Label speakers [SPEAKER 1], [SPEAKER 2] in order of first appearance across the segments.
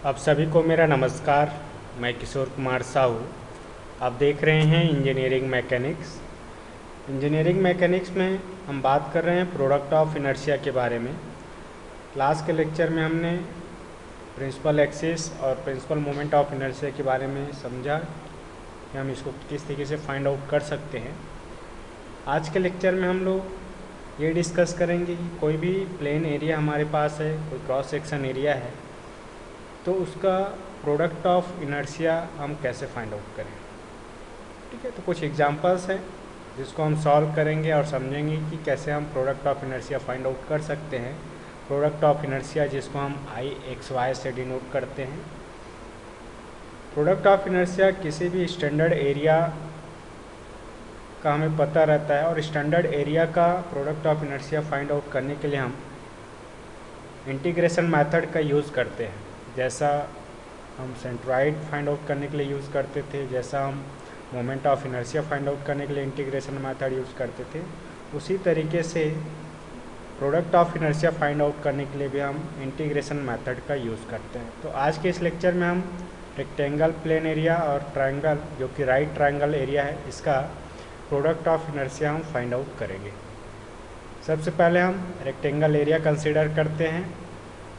[SPEAKER 1] आप सभी को मेरा नमस्कार। मैं किशोर कुमार साहू। आप देख रहे हैं इंजीनियरिंग मैकेनिक्स। इंजीनियरिंग मैकेनिक्स में हम बात कर रहे हैं प्रोडक्ट ऑफ इनर्शिया के बारे में। क्लास के लेक्चर में हमने प्रिंसिपल एक्सिस और प्रिंसिपल मोमेंट ऑफ इनर्शिया के बारे में समझा कि हम इसको किस तरीके से फाइंड आउट कर सकते हैं। आज के लेक्चर में हम लोग ये डिस्कस करेंगे कि कोई भी प्लेन एरिया हमारे पास है, कोई क्रॉस सेक्शन एरिया है, तो उसका प्रोडक्ट ऑफ इनर्शिया हम कैसे फाइंड आउट करें। ठीक है, तो कुछ एग्जांपल्स हैं जिसको हम सॉल्व करेंगे और समझेंगे कि कैसे हम product of inertia find out कर सकते हैं। प्रोडक्ट ऑफ इनर्शिया जिसको हम IXY से डिनोट करते हैं। प्रोडक्ट ऑफ इनर्शिया किसी भी स्टैंडर्ड एरिया का हमें पता रहता है और स्टैंडर्ड एरिया का product of inertia find out करने के लिए हम इंटीग्रेशन मेथड का यूज़ करते हैं। जैसा हम सेंट्रॉइड फाइंड आउट करने के लिए यूज़ करते थे, जैसा हम moment of inertia find out करने के लिए इंटीग्रेशन मेथड यूज़ करते थे, उसी तरीके से product of inertia find out करने के लिए भी हम इंटीग्रेशन मेथड का यूज़ करते हैं। तो आज के इस लेक्चर में हम रेक्टेंगल प्लेन एरिया और ट्रायंगल, जो कि राइट ट्रायंगल एरिया है, इसका प्रोडक्ट ऑफ इनर्शिया हम फाइंड आउट करेंगे। सबसे पहले हम रेक्टेंगल एरिया कंसिडर करते हैं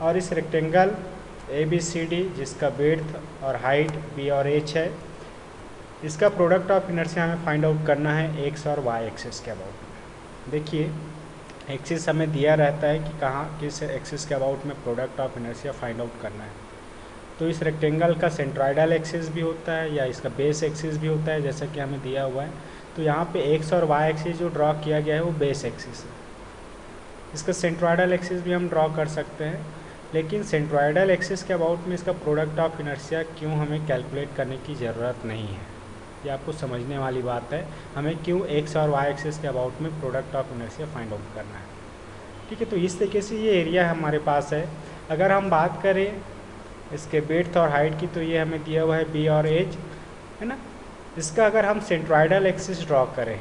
[SPEAKER 1] और इस रेक्टेंगल ABCD जिसका विड्थ और हाइट B और H है, इसका प्रोडक्ट ऑफ इनर्शिया हमें फाइंड आउट करना है X और Y एक्सिस के अबाउट में। देखिए, एक्सिस हमें दिया रहता है कि कहाँ किस एक्सिस के अबाउट में product of inertia find out करना है। तो इस रेक्टेंगल का सेंट्रॉइडल एक्सिस भी होता है या इसका बेस एक्सिस भी होता है, जैसा कि हमें दिया हुआ है। तो यहाँ पे X और Y एक्सिस जो ड्रॉ किया गया है वो बेस एक्सिस है। इसका सेंट्रॉइडल एक्सिस भी हम ड्रॉ कर सकते हैं, लेकिन सेंट्रॉइडल एक्सिस के अबाउट में इसका प्रोडक्ट ऑफ इनर्शिया क्यों हमें कैलकुलेट करने की ज़रूरत नहीं है, ये आपको समझने वाली बात है। हमें क्यों X और Y एक्सिस के अबाउट में product of inertia find out करना है। ठीक है, तो इस तरीके से ये एरिया हमारे पास है। अगर हम बात करें इसके विड्थ और हाइट की, तो ये हमें दिया हुआ है B और H, है ना। इसका अगर हम सेंट्रॉइडल एक्सिस ड्रॉ करें,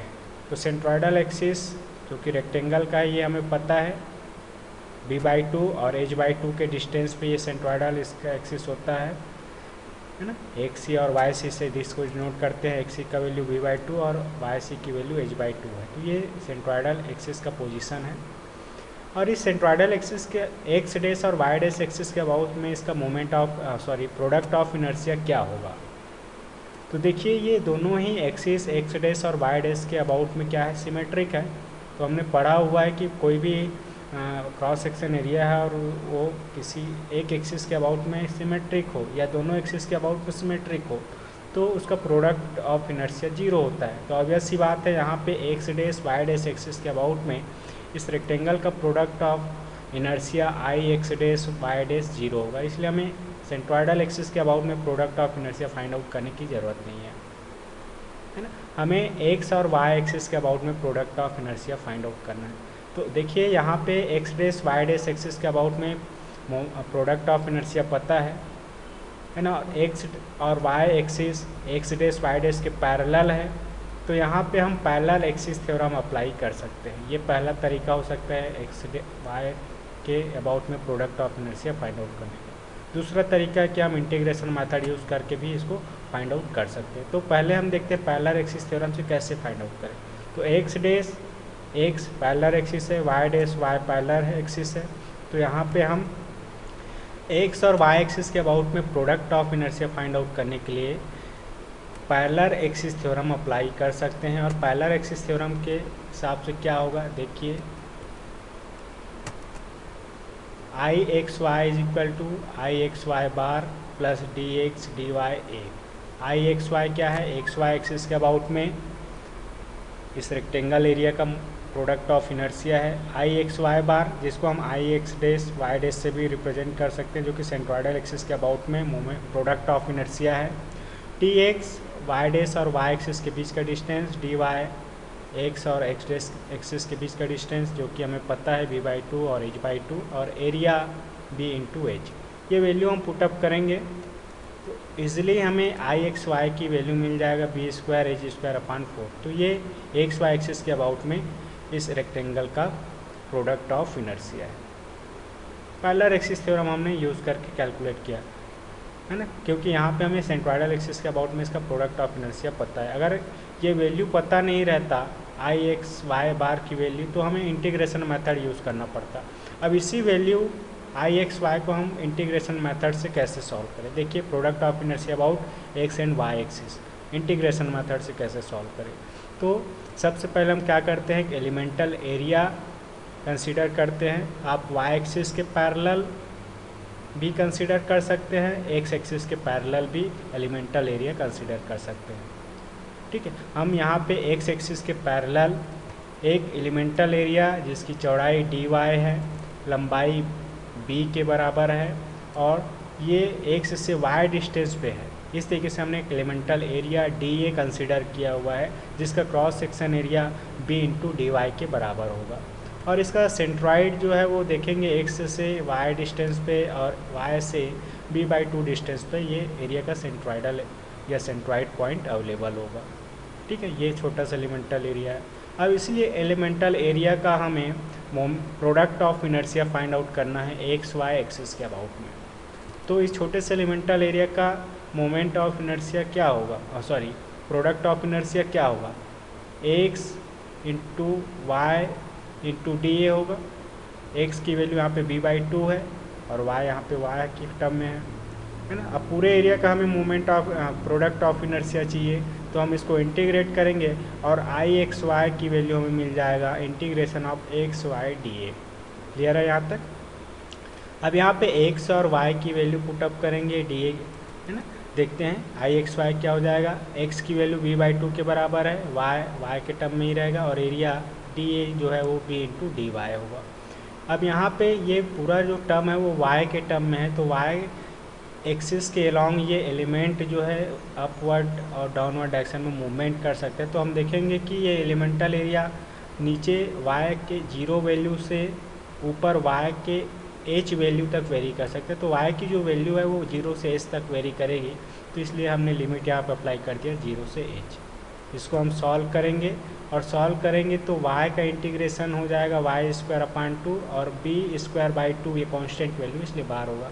[SPEAKER 1] तो सेंट्रॉइडल एक्सिस जो कि रेक्टेंगल का है, ये हमें पता है B/2 और H/2 के डिस्टेंस पे ये सेंट्रॉइडल इसका एक्सिस होता है ना। XC और YC से इसको नोट करते हैं। XC का वैल्यू B/2 और YC की वैल्यू H/2 है। तो ये सेंट्रॉइडल एक्सिस का पोजीशन है। और इस सेंट्रॉइडल एक्सिस के X डैश और Y डैश एक्सिस के अबाउट में इसका moment of product of inertia क्या होगा। तो देखिए, ये दोनों ही एक्सिस X डैश और Y डैश के अबाउट में क्या है, सिमेट्रिक है। तो हमने पढ़ा हुआ है कि कोई भी क्रॉस सेक्शन एरिया है और वो किसी एक एक्सिस के अबाउट में सिमेट्रिक हो या दोनों एक्सिस के अबाउट में सिमेट्रिक हो, तो उसका प्रोडक्ट ऑफ इनर्शिया 0 होता है। तो ऑब्वियस सी बात है, यहाँ पे X dash Y dash axis के अबाउट में इस रेक्टेंगल का product of inertia IX dash Y dash 0 होगा। इसलिए हमें सेंट्रॉइडल एक्सिस के अबाउट में product of inertia find out करने की ज़रूरत नहीं है ना। हमें X और Y एक्सिस के अबाउट में product of inertia find out करना है। तो देखिए, यहाँ पे X dash Y dash axis के अबाउट में प्रोडक्ट ऑफ इनर्शिया पता है ना। X और Y axis X dash Y dash के पैरेलल है, तो यहाँ पे हम पैरेलल एक्सिस थ्योरम अप्लाई कर सकते हैं। ये पहला तरीका हो सकता है X Y के अबाउट में product of inertia find out करने का। दूसरा तरीका है कि हम इंटीग्रेशन मेथड यूज़ करके भी इसको फाइंड आउट कर सकते हैं। तो पहले हम देखते हैं पैरेलल एक्सिस थ्योरम से कैसे फाइंड आउट करें। तो X dash X parallel axis है, Y dash Y parallel axis है। तो यहाँ पे हम X और Y एक्सिस के अबाउट में product of inertia find out करने के लिए पैरेलल एक्सिस थ्योरम अप्लाई कर सकते हैं। और पैरेलल एक्सिस थ्योरम के हिसाब से क्या होगा, देखिए, IXY is equal to IXY bar plus DX DY A। IXY क्या है, XY एक्सिस के अबाउट में इस रेक्टेंगल एरिया का प्रोडक्ट ऑफ इनर्शिया है। IXY बार, जिसको हम IX डैश Y डैश से भी रिप्रेजेंट कर सकते हैं, जो कि सेंट्रॉइडल एक्सिस के अबाउट में मोमेंट प्रोडक्ट ऑफ इनर्शिया है। TX Y डैश और Y एक्सिस के बीच का डिस्टेंस, DY X और X डैश एक्सिस के बीच का डिस्टेंस, जो कि हमें पता है B/2 और H/2, और एरिया B इंटू H। ये वैल्यू हम पुटअप करेंगे तो ईजिली हमें IXY की वैल्यू मिल जाएगा B² H²/4। तो ये XY एक्सिस के अबाउट में इस रेक्टेंगल का प्रोडक्ट ऑफ इनर्शिया है। पैरेलल एक्सिस थ्योरम हमने यूज़ करके कैलकुलेट किया। है ना, क्योंकि यहाँ पे हमें सेंट्रोइडल एक्सिस के अबाउट में इसका प्रोडक्ट ऑफ इनर्शिया पता है। अगर ये वैल्यू पता नहीं रहता आई एक्स वाई बार की वैल्यू, तो हमें इंटीग्रेशन मेथड यूज़ करना पड़ता। अब इसी वैल्यू आई एक्स वाई को हम इंटीग्रेशन मेथड से कैसे सॉल्व करें, देखिए product of inertia about X and Y axis integration method से कैसे सॉल्व करें। तो सबसे पहले हम क्या करते हैं, एलिमेंटल एरिया कंसीडर करते हैं। आप वाई एक्सिस के पैरेलल भी कंसीडर कर सकते हैं, एक्स एक्सिस के पैरेलल भी एलिमेंटल एरिया कंसीडर कर सकते हैं। ठीक है, हम यहाँ पे एक्स एक्सिस के पैरेलल एक एलिमेंटल एरिया जिसकी चौड़ाई dy है, लंबाई b के बराबर है और ये x से y डिस्टेंस पे है, इस तरीके से हमने एक एलिमेंटल एरिया dA कंसीडर किया हुआ है जिसका cross section area b into dy के बराबर होगा। और इसका सेंट्रॉइड जो है वो देखेंगे x से y डिस्टेंस पे और y से b/2 डिस्टेंस पे ये एरिया का सेंट्रॉइडल या सेंट्रॉइड पॉइंट अवेलेबल होगा। ठीक है, ये छोटा सा एलिमेंटल एरिया है। अब इसलिए एलिमेंटल एरिया का हमें product of inertia find out करना है एक्स वाई एक्सिस के अबाउट में। तो इस छोटे से एलिमेंटल एरिया का मोमेंट ऑफ इनर्शिया क्या होगा, सॉरी प्रोडक्ट ऑफ इनर्शिया क्या होगा, X into Y into D A होगा। एक्स की वैल्यू यहाँ पे b/2 है और वाई यहाँ पे y की टर्म में है ना। अब पूरे एरिया का हमें moment of product of inertia चाहिए, तो हम इसको इंटीग्रेट करेंगे और आई एक्स वाई की वैल्यू हमें मिल जाएगा integration of X Y D A. Clear है यहाँ तक। अब यहाँ पे एक्स और वाई की वैल्यू पुटअप करेंगे डी ए, है ना। देखते हैं आई एक्स वाई क्या हो जाएगा, एक्स की वैल्यू b/2 के बराबर है, वाई के टर्म में ही रहेगा और एरिया डी ए जो है वो b इंटू डी वाई होगा। अब यहाँ पे ये पूरा जो टर्म है वो y के टर्म में है, तो y एक्सिस के अलॉन्ग ये एलिमेंट जो है अपवर्ड और डाउनवर्ड डायरेक्शन में मूवमेंट कर सकते हैं। तो हम देखेंगे कि ये एलिमेंटल एरिया नीचे y के 0 वैल्यू से ऊपर y के h वैल्यू तक वेरी कर सकते हैं। तो y की जो वैल्यू है वो 0 से h तक वेरी करेगी, तो इसलिए हमने लिमिट यहाँ पर अप्लाई कर दिया 0 से h। इसको हम सॉल्व करेंगे और सॉल्व करेंगे तो y का इंटीग्रेशन हो जाएगा y² और b²/2 ये कांस्टेंट वैल्यू इसलिए बाहर होगा।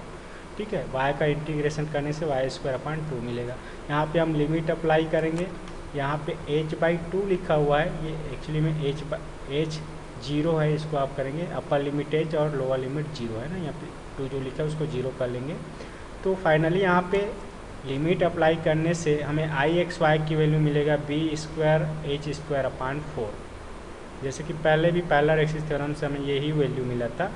[SPEAKER 1] ठीक है, y का इंटीग्रेशन करने से y²/2 मिलेगा। यहाँ पे हम लिमिट अप्लाई करेंगे, यहाँ पे h/2 लिखा हुआ है, ये एक्चुअली में h 0 है, इसको आप करेंगे अपर लिमिट h और लोअर लिमिट 0 है ना, यहाँ पे 2 जो लिखा है उसको 0 कर लेंगे। तो फाइनली यहाँ पे लिमिट अप्लाई करने से हमें आई एक्स वाई की वैल्यू मिलेगा b²h²/4। जैसे कि पहले भी पैरेलल एक्सिस थ्योरम से हमें यही वैल्यू मिला था,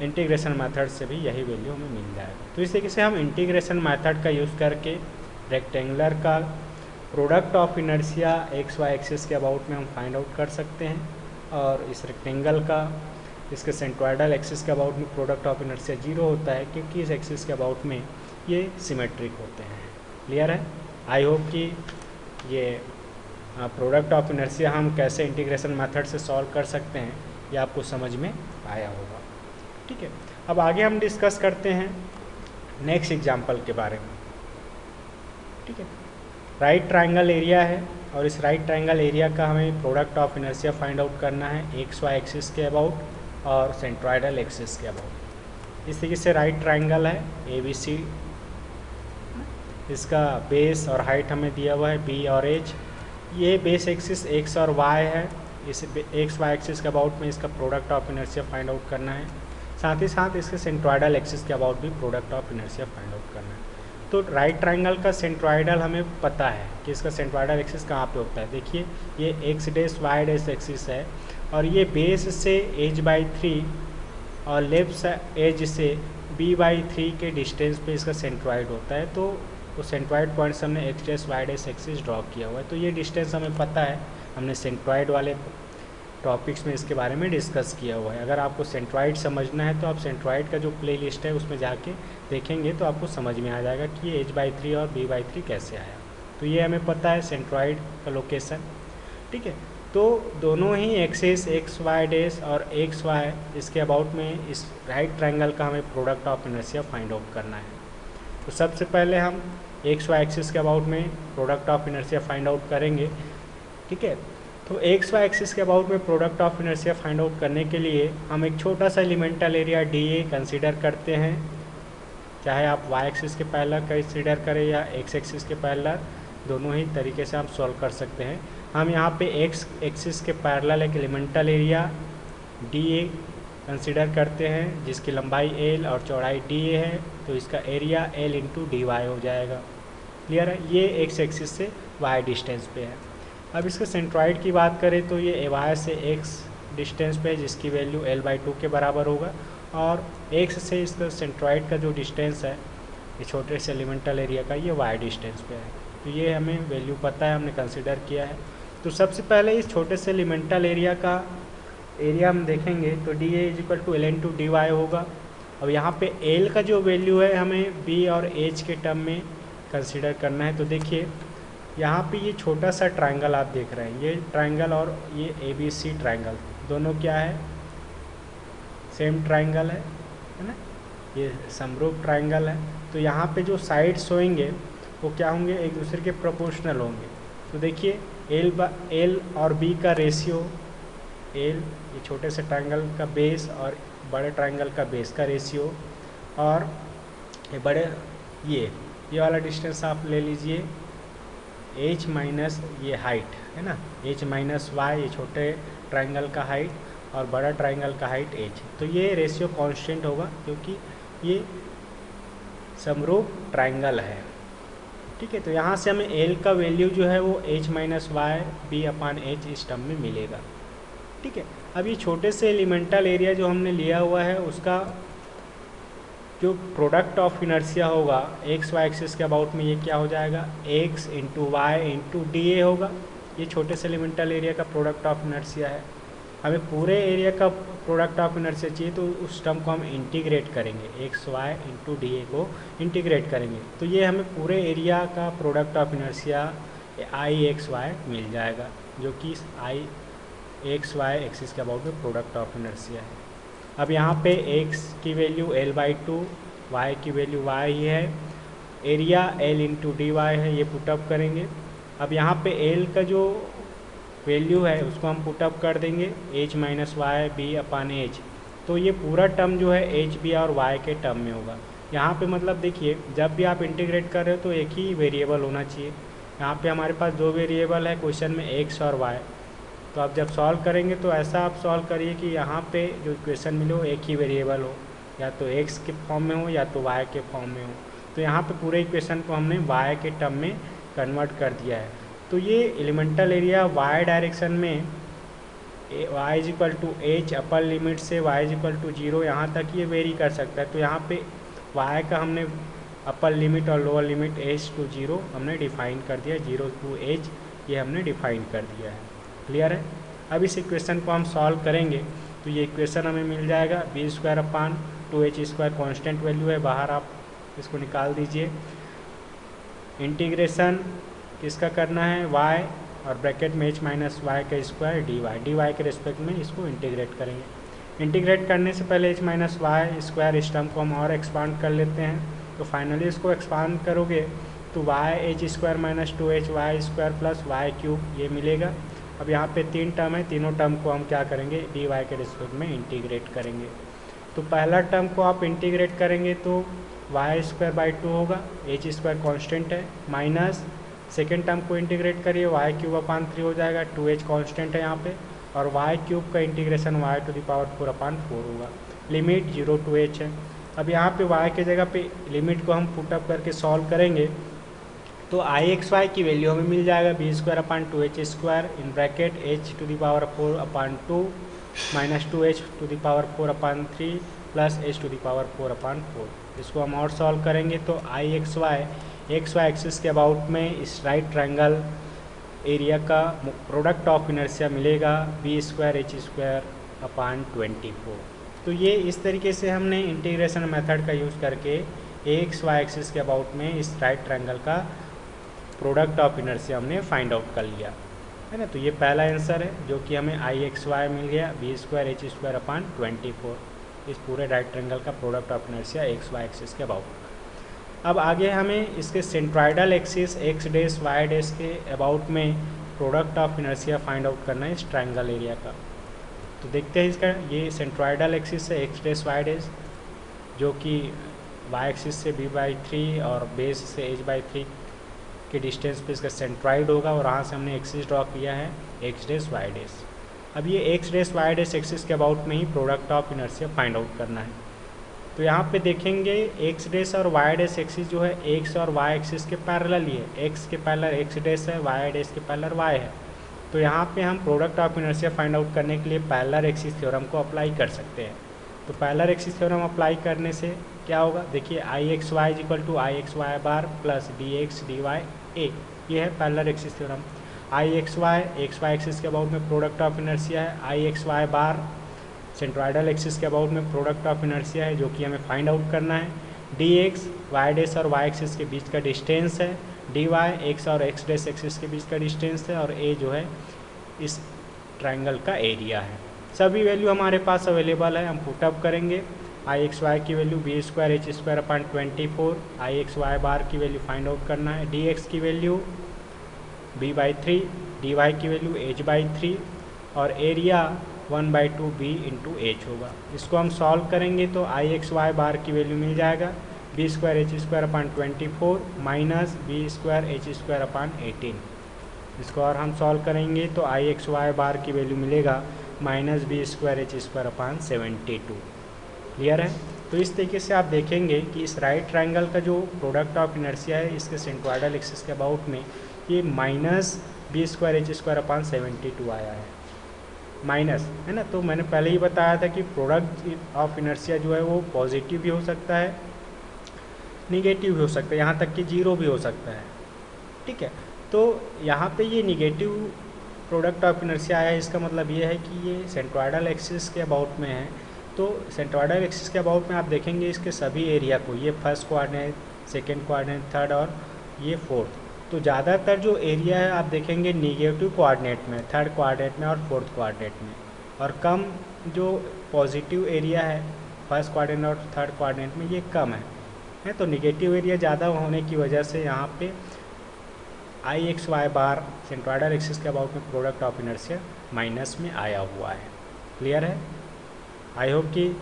[SPEAKER 1] इंटीग्रेशन मेथड से भी यही वैल्यू हमें मिल जाएगा। तो इस तरीके से हम इंटीग्रेशन मेथड का यूज़ करके रेक्टेंगुलर का product of inertia x Y axis के अबाउट में हम फाइंड आउट कर सकते हैं, और इस रेक्टेंगल का इसके सेंट्रोइडल एक्सिस के अबाउट में प्रोडक्ट ऑफ इनर्शिया 0 होता है, क्योंकि इस एक्सिस के अबाउट में ये सिमेट्रिक होते हैं। क्लियर है। आई होप कि ये प्रोडक्ट ऑफ इनर्शिया हम कैसे इंटीग्रेशन मेथड से सॉल्व कर सकते हैं ये आपको समझ में आया होगा। ठीक है, अब आगे हम डिस्कस करते हैं नेक्स्ट एग्जांपल के बारे में। ठीक है, राइट ट्रायंगल एरिया है और इस राइट ट्रायंगल एरिया का हमें product of inertia find out करना है एक्स वाई एक्सिस के अबाउट और सेंट्रोइडल एक्सिस के अबाउट। इस तरीके से राइट ट्रायंगल है ABC, इसका बेस और हाइट हमें दिया हुआ है b और h। ये बेस एक्सिस x और y है, इस एक्स वाई एक्सिस के अबाउट में इसका product of inertia find out करना है। साथ ही साथ इसके सेंट्रोइडल एक्सिस के अबाउट भी product of inertia find out करना है। तो राइट ट्रायंगल का सेंट्रोइडल हमें पता है कि इसका सेंट्रोइडल एक्सिस कहाँ पे होता है। देखिए ये x' y' एक्सिस है और ये बेस से h/3 और लेफ्ट एज से b/3 के डिस्टेंस पे इसका सेंट्रोइड होता है। तो वो सेंट्रोइड पॉइंट से हमने x' y' एक्सिस ड्रॉ किया हुआ है। तो ये डिस्टेंस हमें पता है, हमने सेंट्रोइड वाले टॉपिक्स में इसके बारे में डिस्कस किया हुआ है। अगर आपको सेंट्रोइड समझना है तो आप सेंट्रोइड का जो प्लेलिस्ट है उसमें जाके देखेंगे तो आपको समझ में आ जाएगा कि ये h/3 और b/3 कैसे आया। तो ये हमें पता है सेंट्रोइड का लोकेशन। ठीक है, तो दोनों ही एक्सिस x/y' और xy इसके अबाउट में इस राइट ट्रायंगल का हमें product of inertia find out करना है। तो सबसे पहले हम xy एक्सिस के अबाउट में product of inertia find out करेंगे। ठीक है, तो xy एक्सिस के अबाउट में product of inertia find out करने के लिए हम एक छोटा सा एलिमेंटल एरिया DA कंसीडर करते हैं चाहे आप वाई एक्सिस के पैरेलल कंसीडर करें या एक्स एक्सिस के पैरेलल, दोनों ही तरीके से आप सॉल्व कर सकते हैं। हम यहाँ पे एक्स एक्सिस के पैरेलल एक elemental area D A consider करते हैं जिसकी लंबाई एल और चौड़ाई डी ए है, तो इसका area L into D Y हो जाएगा। क्लियर है? ये एक्स एक्सिस से वाई डिस्टेंस पे है। अब इसके सेंट्रॉइड की बात करें तो ये वाई से एक्स डिस्टेंस पे है जिसकी वैल्यू l/2 के बराबर होगा, और एक्स से इसका सेंट्रॉइड का जो डिस्टेंस है ये छोटे से एलिमेंटल एरिया का, ये वाई डिस्टेंस पे है। तो ये हमें वैल्यू पता है, हमने कंसिडर किया है। तो सबसे पहले इस छोटे से एलिमेंटल एरिया का एरिया हम देखेंगे तो D A is equal to L into D Y होगा। अब यहाँ पे एल का जो वैल्यू है हमें बी और एच के टर्म में कंसिडर करना है। तो देखिए यहाँ पे ये छोटा सा ट्रायंगल आप देख रहे हैं, ये ट्रायंगल और ये ए बी सी ट्रायंगल दोनों क्या है, सेम ट्रायंगल है ना, ये समरूप ट्रायंगल है। तो यहाँ पे जो साइड्स होंगे वो क्या होंगे, एक दूसरे के प्रोपोर्शनल होंगे। तो देखिए एल और बी का रेशियो, एल ये छोटे से ट्रायंगल का बेस और बड़े ट्रायंगल का बेस का रेशियो, और ये बड़े ये वाला डिस्टेंस आप ले लीजिए h माइनस ये हाइट है ना, h माइनस वाई ये छोटे ट्रायंगल का हाइट और बड़ा ट्रायंगल का हाइट h। तो ये रेशियो कांस्टेंट होगा क्योंकि ये समरूप ट्रायंगल है। ठीक है, तो यहाँ से हमें l का वैल्यू जो है वो h माइनस वाई बी अपान एच इस टर्म में मिलेगा। ठीक है, अब ये छोटे से एलिमेंटल एरिया जो हमने लिया हुआ है उसका जो प्रोडक्ट ऑफ इनर्शिया होगा एक्स वाई एक्सिस के अबाउट में, ये क्या हो जाएगा, X into Y into D A होगा। ये छोटे से एलिमेंटल एरिया का प्रोडक्ट ऑफ इनर्शिया है। हमें पूरे एरिया का प्रोडक्ट ऑफ इनर्शिया चाहिए तो उस टर्म को हम इंटीग्रेट करेंगे, x y into D A को इंटीग्रेट करेंगे। तो ये हमें पूरे एरिया का product of inertia I x y मिल जाएगा, जो कि आई एक्स वाई एक्सिस के अबाउट में प्रोडक्ट ऑफ इनर्शिया है। अब यहाँ पे x की वैल्यू l/2, y की वैल्यू y ही है, area l into D y है, ये पुटअप करेंगे। अब यहाँ पे l का जो वैल्यू है उसको हम पुटअप कर देंगे h माइनस वाई बी अपान एच। तो ये पूरा टर्म जो है एच बी और y के टर्म में होगा। यहाँ पे मतलब देखिए जब भी आप इंटीग्रेट कर रहे हो तो एक ही वेरिएबल होना चाहिए। यहाँ पे हमारे पास दो वेरिएबल है क्वेश्चन में, x और y। तो आप जब सॉल्व करेंगे तो ऐसा आप सॉल्व करिए कि यहाँ पे जो इक्वेशन मिले वो एक ही वेरिएबल हो, या तो x के फॉर्म में हो या तो y के फॉर्म में हो। तो यहाँ पे पूरे इक्वेशन को हमने y के टर्म में कन्वर्ट कर दिया है। तो ये एलिमेंटल एरिया y डायरेक्शन में y is equal to H upper limit से y इज इक्वल टू 0 यहाँ तक ये वेरी कर सकता है। तो यहाँ पे y का हमने अपर लिमिट और लोअर लिमिट h टू 0 हमने डिफाइन कर दिया, 0 टू h ये हमने डिफाइन कर दिया है। क्लियर है? अब इस इक्वेशन को हम सॉल्व करेंगे तो ये इक्वेशन हमें मिल जाएगा B square upon 2h² constant value है, बाहर आप इसको निकाल दीजिए। इंटीग्रेशन किसका करना है, y और ब्रैकेट में h माइनस वाई का स्क्वायर dy के रिस्पेक्ट में इसको इंटीग्रेट करेंगे। इंटीग्रेट करने से पहले h माइनस वाई स्क्वायर इस टर्म को हम और एक्सपांड कर लेते हैं। तो फाइनली इसको एक्सपांड करोगे तो y(h² minus 2hy² plus y³ ये मिलेगा। अब यहाँ पे तीन टर्म है, तीनों टर्म को हम क्या करेंगे, dy के रिस्पेक्ट में इंटीग्रेट करेंगे। तो पहला टर्म को आप इंटीग्रेट करेंगे तो y²/2 होगा, h² कांस्टेंट है, माइनस सेकेंड टर्म को इंटीग्रेट करिए y³ अपान 3 हो जाएगा, 2h कांस्टेंट है यहाँ पे, और y³ का इंटीग्रेशन y⁴/4 होगा। लिमिट 0 to h है। अब यहाँ पे y के जगह पे लिमिट को हम पुटअप करके सॉल्व करेंगे तो आई एक्स वाई की वैल्यू हमें मिल जाएगा b² upon 2h² in bracket h⁴/2 minus 2h⁴/3 plus h⁴/4। इसको हम और सॉल्व करेंगे तो आई एक्स वाई एक्सिस के अबाउट में इस राइट ट्रायंगल एरिया का प्रोडक्ट ऑफ इनर्शिया मिलेगा b²h² अपान 24। तो ये इस तरीके से हमने इंटीग्रेशन मेथड का यूज़ करके एक्स वाई एक्सिस के अबाउट में इस राइट ट्रायंगल का प्रोडक्ट ऑफ इनर्शिया हमने फाइंड आउट कर लिया है ना। तो ये पहला आंसर है जो कि हमें आई एक्स वाई मिल गया b²h² अपान 24, इस पूरे राइट ट्रायंगल का product of inertia x Y axis के अबाउट। अब आगे हमें इसके centroidal axis x dash y dash के अबाउट में product of inertia find out करना है इस ट्रायंगल एरिया का। तो देखते हैं इसका, ये सेंट्राइडल एक्सिस है एक्स डैश वाई डैश, जो कि वाई एक्सिस से b/3 और बेस से h/3 के डिस्टेंस पे इसका सेंट्रॉइड होगा, और वहाँ से हमने एक्सिस ड्रॉ किया है x डैश y डैश। अब ये x dash y dash axis के अबाउट में ही product of inertia find out करना है। तो यहाँ पे देखेंगे x डैश और y डैश एक्सिस जो है x और y एक्सिस के पैरेलल ही है, x के पैरेलल x डैश है, y डैश के पैरेलल y है। तो यहाँ पे हम product of inertia find out करने के लिए पैरेलल एक्सिस थ्योरम को अप्लाई कर सकते हैं। तो पैरेलल एक्सिस थ्योरम अप्लाई करने से क्या होगा, देखिए I x y equal to I x y bar plus d x d y A, ये है parallel axis theorem. I x Y axis के अबाउट में प्रोडक्ट ऑफ इनर्शिया है, I x y bar centroidal axis के about में product of inertia है, जो कि हमें फाइंड आउट करना है। डी एक्स वाई डैश और वाई एक्सिस के बीच का डिस्टेंस है, डी वाई एक्स और एक्स डैश एक्सिस के बीच का डिस्टेंस है, और ए जो है इस ट्रायंगल का एरिया है। सभी वैल्यू हमारे पास अवेलेबल है, हम पुटअप करेंगे। आई एक्स वाई की वैल्यू b²h²/24, आई एक्स वाई बार की वैल्यू फाइंड आउट करना है, डी एक्स की वैल्यू b/3, डी वाई की वैल्यू h/3, और एरिया 1/2 b इंटू एच होगा। इसको हम सॉल्व करेंगे तो आई एक्स वाई बार की वैल्यू मिल जाएगा b²h²/24 माइनस b²h²/18। इसको और हम सॉल्व करेंगे तो आई एक्स वाई बार की वैल्यू मिलेगा माइनस b²h²/72। क्लियर है। तो इस तरीके से आप देखेंगे कि इस राइट ट्रायंगल का जो प्रोडक्ट ऑफ इनर्शिया है इसके सेंट्रॉइडल एक्सिस के अबाउट में ये माइनस b²h²/72 आया है, माइनस है ना। तो मैंने पहले ही बताया था कि प्रोडक्ट ऑफ इनर्शिया जो है वो पॉजिटिव भी हो सकता है, निगेटिव भी हो सकता है, यहाँ तक कि जीरो भी हो सकता है। ठीक है, तो यहाँ पे ये निगेटिव प्रोडक्ट ऑफ इनर्शिया आया है, इसका मतलब ये है कि ये सेंट्रॉइडल एक्सिस के अबाउट में है। तो सेंट्रॉइडल एक्सिस के अबाउट में आप देखेंगे इसके सभी एरिया को, ये first coordinate, second coordinate, third और ये फोर्थ। तो ज़्यादातर जो एरिया है आप देखेंगे निगेटिव कोऑर्डिनेट में, थर्ड कोऑर्डिनेट में और फोर्थ कोऑर्डिनेट में, और कम जो पॉजिटिव एरिया है फर्स्ट कोऑर्डिनेट और थर्ड कोऑर्डिनेट में ये कम है। तो निगेटिव एरिया ज़्यादा होने की वजह से यहाँ पे आई x y bar centroidal axis के अबाउट में प्रोडक्ट ऑफ इनर्शिया माइनस में आया हुआ है। क्लियर है। आई होप कि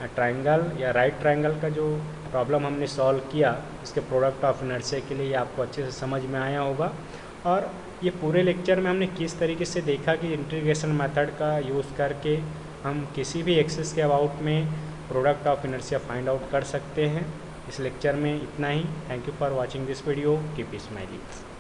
[SPEAKER 1] ट्रायंगल या राइट ट्रायंगल का जो प्रॉब्लम हमने सॉल्व किया इसके प्रोडक्ट ऑफ इनर्शिया के लिए ये आपको अच्छे से समझ में आया होगा। और ये पूरे लेक्चर में हमने किस तरीके से देखा कि इंटीग्रेशन मेथड का यूज़ करके हम किसी भी एक्सिस के अबाउट में product of inertia find out कर सकते हैं। इस लेक्चर में इतना ही। Thank you for watching this video. Keep smiling.